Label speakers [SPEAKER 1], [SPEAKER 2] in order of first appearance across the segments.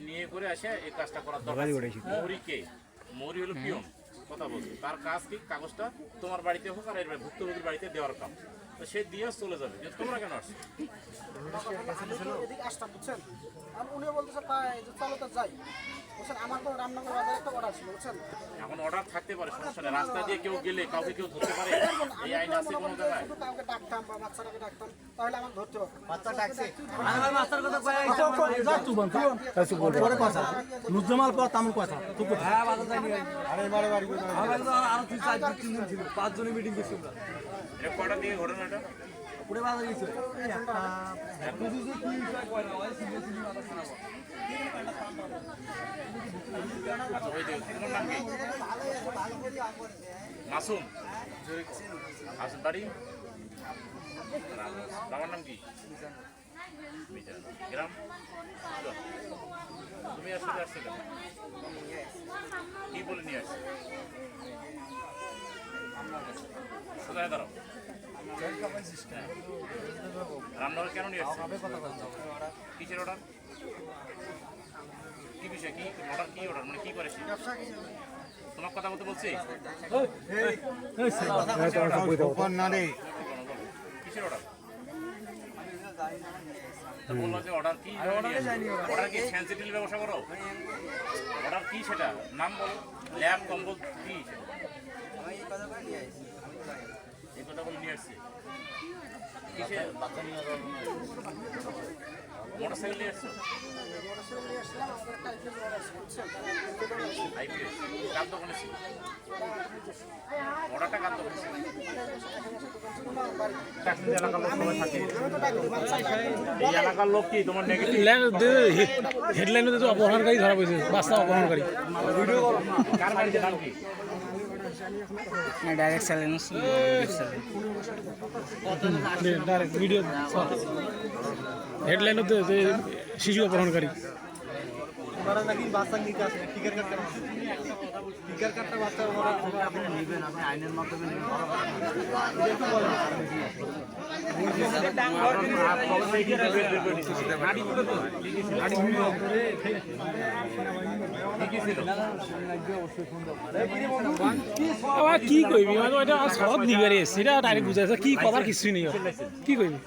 [SPEAKER 1] নিয়ে করে আসে এই কাজটা করার দরকার। মৌরিকে মৌরি হলো পিয়ন, কথা বলছে তার কাজ কি কাগজটা তোমার বাড়িতে হোক আর ভুক্তভোগীর বাড়িতে দেওয়ার কাম, তো সে দিয়ে চলে যাবে। কিন্তু তোমরা কেন আসছো?
[SPEAKER 2] আসতাম বুঝছেন, আর উনিও বলতেছে চলো তো যাই বুঝছেন। আমার তো রামনগর বাজারে একটা অর্ডার ছিল বুঝছেন।
[SPEAKER 1] এখন অর্ডার থাকতে পারে, সমস্যা নেই। রাস্তা দিয়ে কেউ গেলে কাউকে কেউ ধরতে পারে, এই আইন আছে কোনো জায়গায়?
[SPEAKER 2] শুধু কাউকে ডাকতাম বা বাচ্চাটাকে ডাকতাম তাহলে আমার ধরতে হবে।
[SPEAKER 3] বাচ্চা ডাকছে
[SPEAKER 4] নুজ্জামাল পর তামুল কথা পাঁচজনে মিটিং করছি আমরা।
[SPEAKER 1] এটা কটা দিয়ে ঘটনাটা?
[SPEAKER 4] পুরো বাজার গেছে
[SPEAKER 1] আচ্ছা, ওই যে তোমার নাম কি? মাসুম। আসুন বাড়ি, বাবার নাম কি? মিজান। গ্রাম? তুমি আসলে আসছো কেন? কি বলে নিয়ে আসছো? কোথায় দাঁড়াও? রান্নাঘর কেন নিয়ে আসছো? কিসের অর্ডার? কি বিষয়? কি অর্ডার? কি অর্ডার মানে কি করেছি? তোমার কথা বলতে বলছি? কিসের অর্ডার? বললো যে অর্ডার কি? অর্ডার কি ফ্যান্সি টেলির ব্যবসা করো? অর্ডার কি সেটা নাম বলো। ল্যাব কম্বল কি সেটা? এই কথা বলে নিয়ে আসছি। কিসে? মোটরসাইকেল নিয়ে আসছো? আইপিএস কার দোকানে ছিল? অর্ডারটা কার দোকানে ছিল? এলাকার লোক সবাই থাকে। এই এলাকার লোক কি তোমার নেগেটিভ
[SPEAKER 4] হেডলাইনে তো অপহরণকারী ধরা পড়েছে, বাস্তা অপহরণকারী।
[SPEAKER 1] কার বাড়িতে নাম কি?
[SPEAKER 3] ডাইরেক্ট চ্যালেঞ্জ
[SPEAKER 4] ডাইরেক্ট ভিডিও হেডলাইনে তো শিশু অপহরণকারী। নাকি বাচ্চা টিকার কার্ডটা বাচ্চা আপনি নেবেন, আপনি আইনের মাধ্যমে কি কইবি সব নিবারে সেটা ডাইরেক্ট বুঝাইছে, কি কবার কিছুই নেই। কি কইবি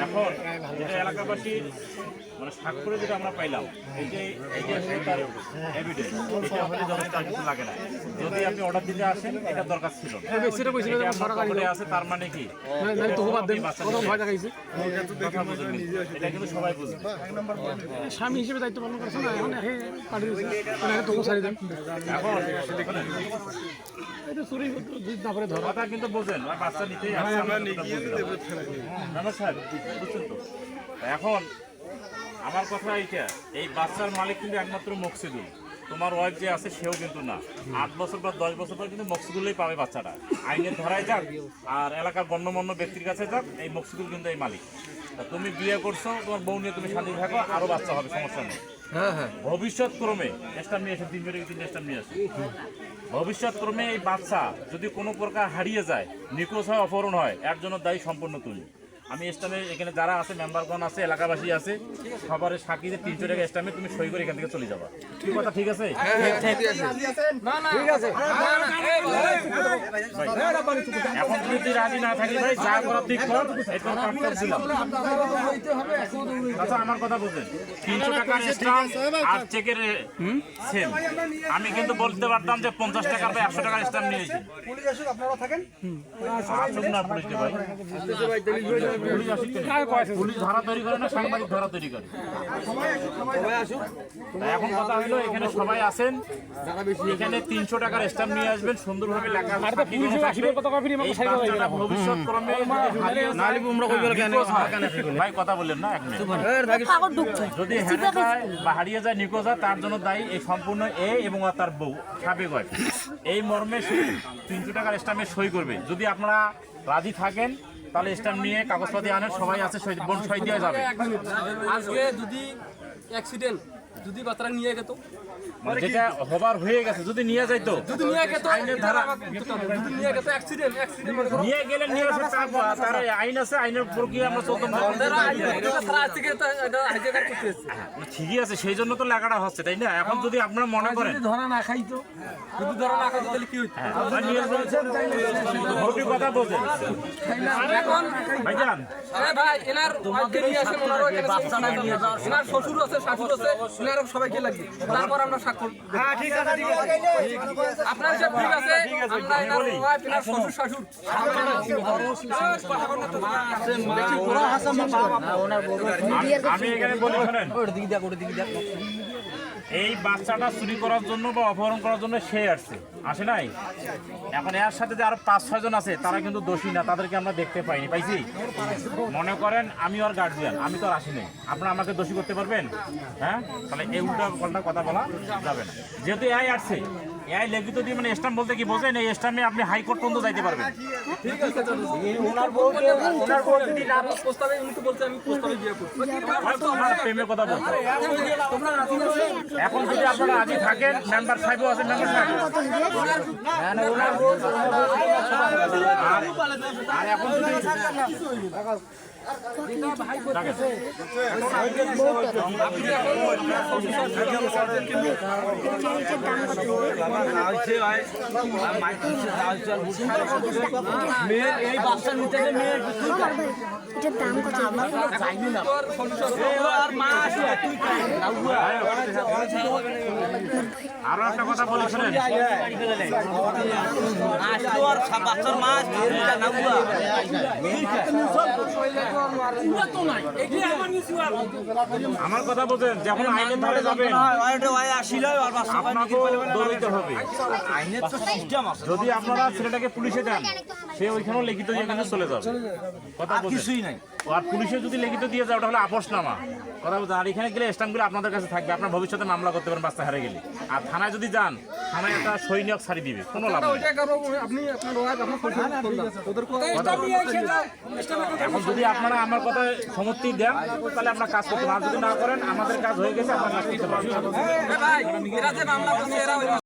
[SPEAKER 1] এখন যেটা এলাকাবাসী মানে স্বাক্ষরে যেটা আমরা পাইলাম, এই যে তার এভিডেন্স, এটা হলে যথেষ্ট আর কিছু লাগে না। যদি আপনি অর্ডার দিতে আসেন, এটা দরকার ছিল না। আছে তার মানে কি এটা কিন্তু সবাই বুঝবে।
[SPEAKER 4] স্বামী হিসেবে দায়িত্ব পালন করছে না, এখন
[SPEAKER 1] কথা কিন্তু বোঝেন, বাচ্চা নিতেই স্যার বুঝছেন তো। এখন আমার কথা এইটা, এই বাচ্চার মালিক কিন্তু একমাত্র মকসিদুল। তোমার ওয়াইফ যে আছে সেও কিন্তু না। 8 বছর বা 10 বছর পর কিন্তু মকসিদুলই পাবে বাচ্চাটা। আইনের ধরায় যাক আর এলাকার গণ্যমান্য ব্যক্তির কাছে যাক, এই মকসিদুল কিন্তু এই মালিক। তুমি বিয়ে করছো, তোমার বউ নিয়ে তুমি শান্তি থাকো, আরো বাচ্চা হবে, সমস্যা নেই। ভবিষ্যৎ ক্রমে স্টাম্প নিয়ে এসে 3 মিনিট 3 স্টাম্প নিয়ে আসে। ভবিষ্যৎ ক্রমে এই বাচ্চা যদি কোনো প্রকার হারিয়ে যায়, নিখোঁজ হয়, অপহরণ হয়, এর জন্য দায়ী সম্পূর্ণ তুমি। আমি স্টাম্পে এখানে যারা আছে, মেম্বারগণ আছে, এলাকাবাসী আছে, সবার সাক্ষী যে 300 টাকা স্টাম্পে তুমি সই করে এখান থেকে চলে যাবা। কি কথা ঠিক আছে? এখন যদি রাজি না থাকি ভাই, যা করার ঠিক কর। আচ্ছা আমার কথা বুঝলেন, 300 টাকার স্টাম্প আর চেকের সেম। আমি কিন্তু বলতে পারতাম যে 50 টাকা বা 100 টাকার স্টাম্প নিয়েছি।
[SPEAKER 2] পুলিশ আসুক, আপনারা থাকেন।
[SPEAKER 1] আসুক না পুলিশ ভাই, পুলিশ ধারা তৈরি করে না, সাংবাদিক ধারা তৈরি করে। এখন কথা হলো, এখানে সবাই আছেন, এখানে 300 টাকার স্ট্যাম্প নিয়ে আসবেন, সুন্দরভাবে লেখা ভাই কথা বললেন না। যদি হেরে যায় বা হারিয়ে যায়, নিখোঁজ হয়, তার জন্য দায়ী এই সম্পূর্ণ এ এবং তার বউ সাবেক হয়। এই মর্মে 300 টাকার স্ট্যাম্পে সই করবে। যদি আপনারা রাজি থাকেন তাহলে স্ট্যাম্প নিয়ে কাগজপাতি আনেন, সবাই আছে, বোন সই দেওয়া যাবে।
[SPEAKER 5] আজকে যদি অ্যাক্সিডেন্ট, যদি বাচ্চারা নিয়ে গেত,
[SPEAKER 1] মানে যেটা হবার হয়ে গেছে যদি নিয়ে যাইতো আইনের ধারা নিয়ে গেলে নিয়ে আসে তার আইন আছে, আইনের প্রক্রিয়া আমরা চলতাম। ঠিকই আছে, সেই জন্য তো লেখাটা হচ্ছে, তাই না? এখন যদি আপনারা মনে করেন
[SPEAKER 3] ধরা না খাইতো, যদি ধরা না খাইতো তাহলে কি হইতো?
[SPEAKER 1] ভোটের কথা বলছেন
[SPEAKER 3] এখন
[SPEAKER 1] ভাইজান,
[SPEAKER 3] ভাই এনার ওয়াইফকে নিয়ে আসেন, ওনারও এখানে সমস্যা নাই। এনার শ্বশুর আছে, শাশুড় আছে, এনারও সবাইকে লাগবে, তারপর আমরা স্বাক্ষর। আপনার সব ঠিক আছে, আমরা এনার ওয়াইফ, এনার শ্বশুর শাশুড়
[SPEAKER 1] আমি এখানে বলি শোনেন, এই বাচ্চাটা চুরি করার জন্য বা অপহরণ করার জন্য সে আসে নাই। এখন এর সাথে যে আরো 5-6 জন আছে তারা কিন্তু দোষী না, তাদেরকে আমরা দেখতে পাইছি। মনে করেন আমি ওর গার্জিয়ান, আমি তো আর আসি নাই, আপনারা আমাকে দোষী করতে পারবেন? হ্যাঁ, তাহলে এই উল্টা পাল্টা কথা বলা যাবে না। যেহেতু এআই আসছে, এআই লিখিত দিয়ে মানে স্ট্যাম্প বলতে কি বোঝেন? এই স্ট্যাম্পে আপনি হাইকোর্ট পর্যন্ত যাইতে পারবেন।
[SPEAKER 3] ঠিক আছে, প্রস্তাবে উনি তো বলছে আমি প্রস্তাবে বিয়ে করছি।
[SPEAKER 1] হয়তো ওনার প্রেমের কথা বলছে। এখন যদি আপনারা আজই থাকেন, মেম্বার সাহেবও আছে, মেম্বার সাহেব আর এখন যদি
[SPEAKER 4] এই বাচ্চা নিতে মেয়ের
[SPEAKER 5] এটার দাম কত?
[SPEAKER 1] আরো একটা কথা বলি শোনেন,
[SPEAKER 4] বাচ্চার মাছ
[SPEAKER 1] আমার কথা বলছেন, যখন আইনের ধারে যাবেন আপনাকেও দৌড়াইতে হবে। যদি আপনারা ছেলেটাকে পুলিশে দেন, সে ওইখানেও লিখিত দিয়ে কিন্তু চলে যাবে। কথা কিছুই নাই। আর পুলিশে যদি লিখিত দিয়ে যায়, ওটা হলো আপোষনামা। কথা বলছেন। আর এখানে গেলে স্ট্যাম্পগুলো আপনাদের কাছে থাকবে, আপনার ভবিষ্যতে মামলা করতে পারেন বাচ্চা হারে গেলে। আর থানায় যদি যান, থানায় একটা সৈনিক ছাড়ি দিবে, কোনো লাভ নেই।
[SPEAKER 3] আপনি আপনার ওয়াইফ আপনার ওদের
[SPEAKER 1] এখন যদি আপনারা আমার কথা সমর্থন দেন, তাহলে আপনার কাজ করতে পারেন। আর যদি না করেন, আমাদের কাজ হয়ে গেছে, আপনার কাজ করতে পারবেন।
[SPEAKER 3] ভাই এরা যে মামলা করছে এরা